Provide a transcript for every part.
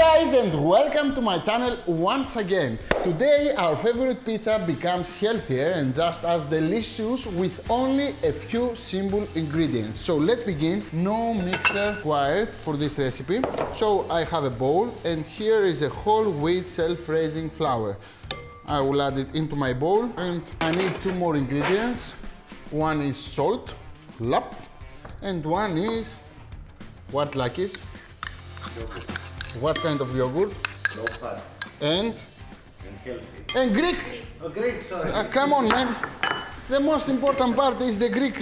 guys and welcome to my channel once again. Today our favorite pizza becomes healthier and just as delicious with only a few simple ingredients. So let's begin. No mixer required for this recipe. So I have a bowl and here is a whole wheat self-raising flour. I will add it into my bowl and I need two more ingredients. One is salt, lap, and one is what Lakis? Yogurt. What kind of yogurt? Low fat. And Healthy. and Greek. Oh, Greek, sorry. Come on, man. The most important part is the Greek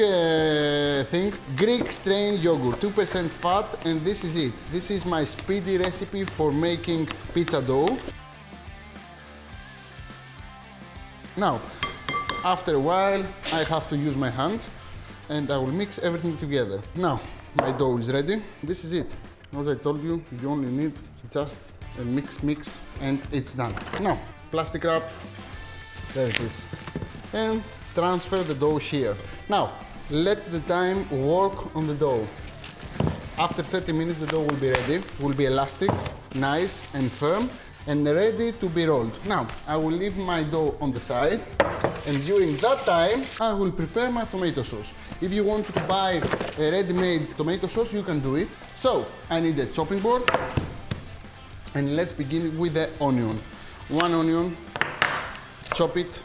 thing. Greek strain yogurt, 2% fat, and this is it. This is my speedy recipe for making pizza dough. Now, after a while, I have to use my hand and I will mix everything together. Now, my dough is ready. This is it. As I told you, you only need just a mix, and it's done. Now, plastic wrap, there it is. And transfer the dough here. Now, let the time work on the dough. After 30 minutes, the dough will be ready. It will be elastic, nice and firm, and ready to be rolled. Now, I will leave my dough on the side, and during that time, I will prepare my tomato sauce. If you want to buy a ready-made tomato sauce, you can do it. So, I need a chopping board, and let's begin with the onion. One onion, chop it.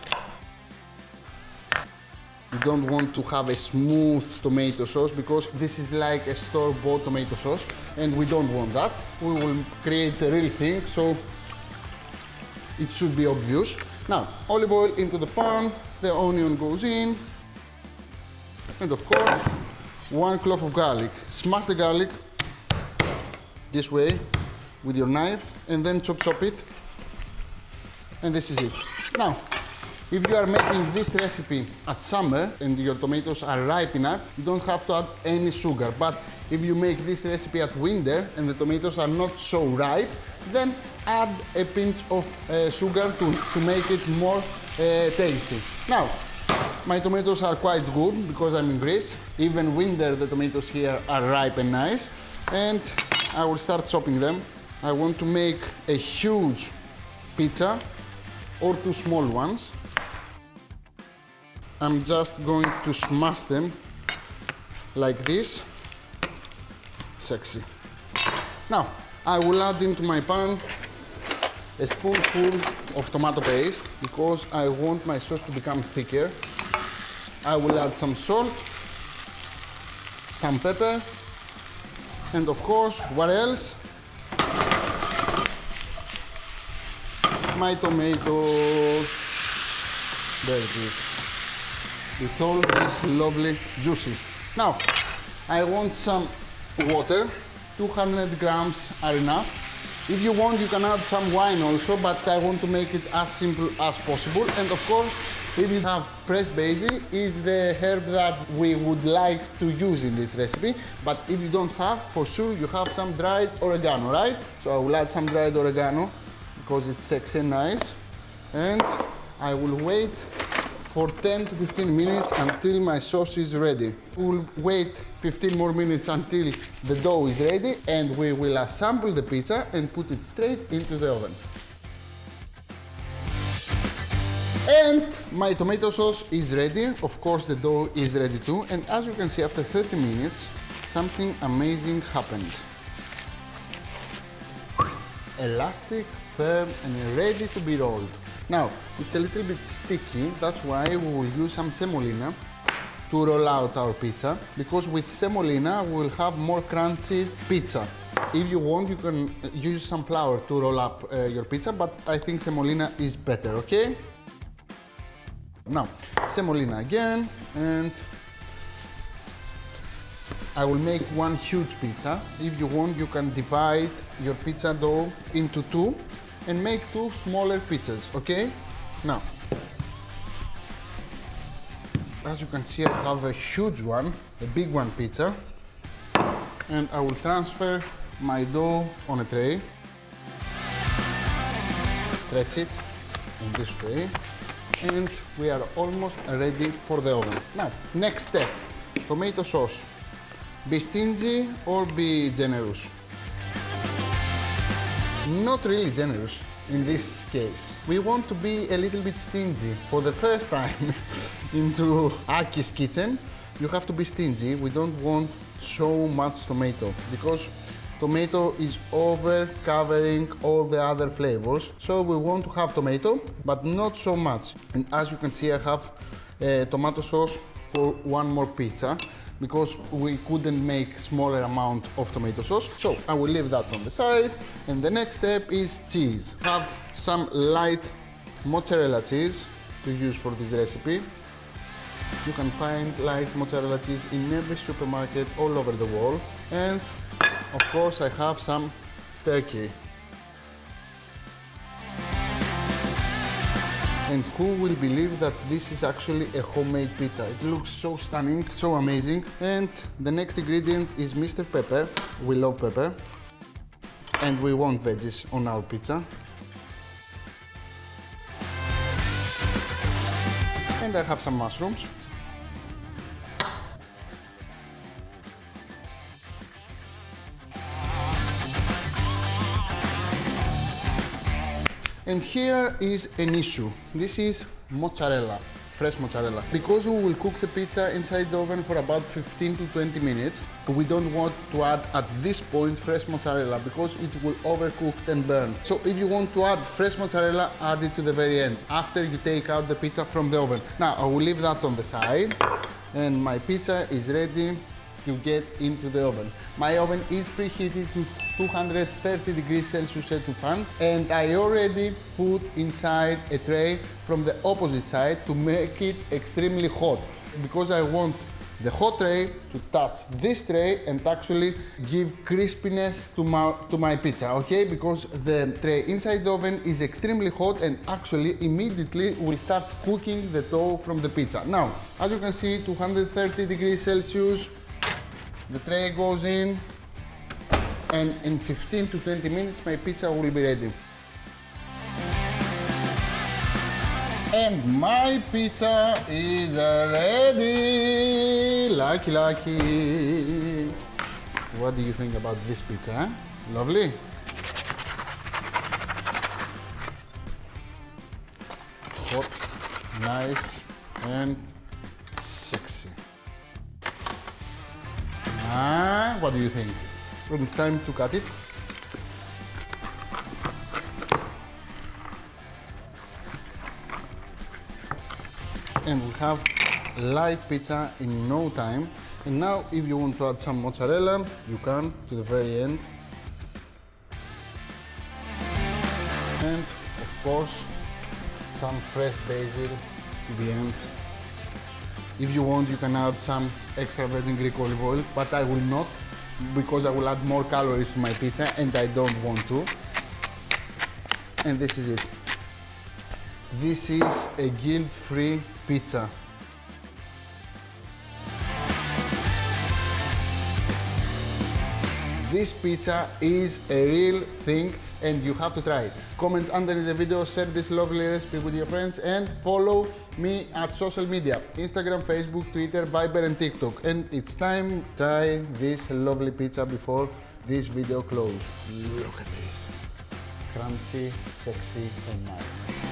You don't want to have a smooth tomato sauce because this is like a store-bought tomato sauce, and we don't want that. We will create a real thing, so it should be obvious. Now, olive oil into the pan, the onion goes in, and of course, 1 clove of garlic. Smash the garlic this way with your knife, and then chop it, and this is it. Now, if you are making this recipe at summer and your tomatoes are ripe enough, you don't have to add any sugar. But if you make this recipe at winter and the tomatoes are not so ripe, then add a pinch of sugar to make it more tasty. Now, my tomatoes are quite good because I'm in Greece. Even winter, the tomatoes here are ripe and nice. And I will start chopping them. I want to make a huge pizza or two small ones. I'm just going to smash them like this. Sexy. Now, I will add into my pan a spoonful of tomato paste because I want my sauce to become thicker. I will add some salt, some pepper, and of course, what else? My tomatoes. There it is. With all these lovely juices. Now, I want some water. 200 grams are enough. If you want, you can add some wine also, but I want to make it as simple as possible. And of course, if you have fresh basil, is the herb that we would like to use in this recipe. But if you don't have, for sure you have some dried oregano, right? So I will add some dried oregano because it's sexy and nice. And I will wait for 10 to 15 minutes until my sauce is ready. We'll wait 15 more minutes until the dough is ready, and we will assemble the pizza and put it straight into the oven. And my tomato sauce is ready. Of course, the dough is ready too. And as you can see, after 30 minutes, something amazing happened. Elastic, firm, and ready to be rolled. Now, it's a little bit sticky, that's why we will use some semolina to roll out our pizza, because with semolina we will have more crunchy pizza. If you want, you can use some flour to roll up your pizza, but I think semolina is better, okay? Now, semolina again, and I will make one huge pizza. If you want, you can divide your pizza dough into two and make two smaller pizzas, okay? Now, as you can see, I have a huge one, a big one pizza, and I will transfer my dough on a tray. Stretch it in this way, and we are almost ready for the oven. Now, next step, tomato sauce. Be stingy or be generous. not really generous in this case. We want to be a little bit stingy. For the first time into Aki's kitchen, you have to be stingy. We don't want so much tomato because tomato is over covering all the other flavors. So we want to have tomato, but not so much. And as you can see, I have tomato sauce for one more pizza because we couldn't make smaller amount of tomato sauce. So I will leave that on the side. And the next step is cheese. Have some light mozzarella cheese to use for this recipe. You can find light mozzarella cheese in every supermarket all over the world. And of course I have some turkey. And who will believe that this is actually a homemade pizza? It looks so stunning, so amazing. And the next ingredient is Mr. Pepper. We love pepper. And we want veggies on our pizza. And I have some mushrooms. And here is an issue. This is mozzarella, fresh mozzarella. Because we will cook the pizza inside the oven for about 15 to 20 minutes, we don't want to add at this point fresh mozzarella because it will overcook and burn. So if you want to add fresh mozzarella, add it to the very end, after you take out the pizza from the oven. Now I will leave that on the side, and my pizza is ready to get into the oven. My oven is preheated to 230 degrees Celsius set to fan, and I already put inside a tray from the opposite side to make it extremely hot, because I want the hot tray to touch this tray and actually give crispiness to my pizza, okay? Because the tray inside the oven is extremely hot and actually immediately will start cooking the dough from the pizza. Now, as you can see, 230 degrees Celsius, the tray goes in, and in 15 to 20 minutes my pizza will be ready. And my pizza is ready! Lucky, lucky! What do you think about this pizza, huh? Lovely? Hot, nice, and sexy. What do you think? Well, it's time to cut it. And we have light pizza in no time. And now if you want to add some mozzarella, you can to the very end. And of course, some fresh basil to the end. If you want, you can add some extra virgin Greek olive oil, but I will not, because I will add more calories to my pizza and I don't want to. And this is it. This is a guilt-free pizza. This pizza is a real thing and you have to try it. Comments under the video, share this lovely recipe with your friends, and follow me at social media, Instagram, Facebook, Twitter, Viber and TikTok. And it's time to try this lovely pizza before this video closes. Look at this. Crunchy, sexy and nice.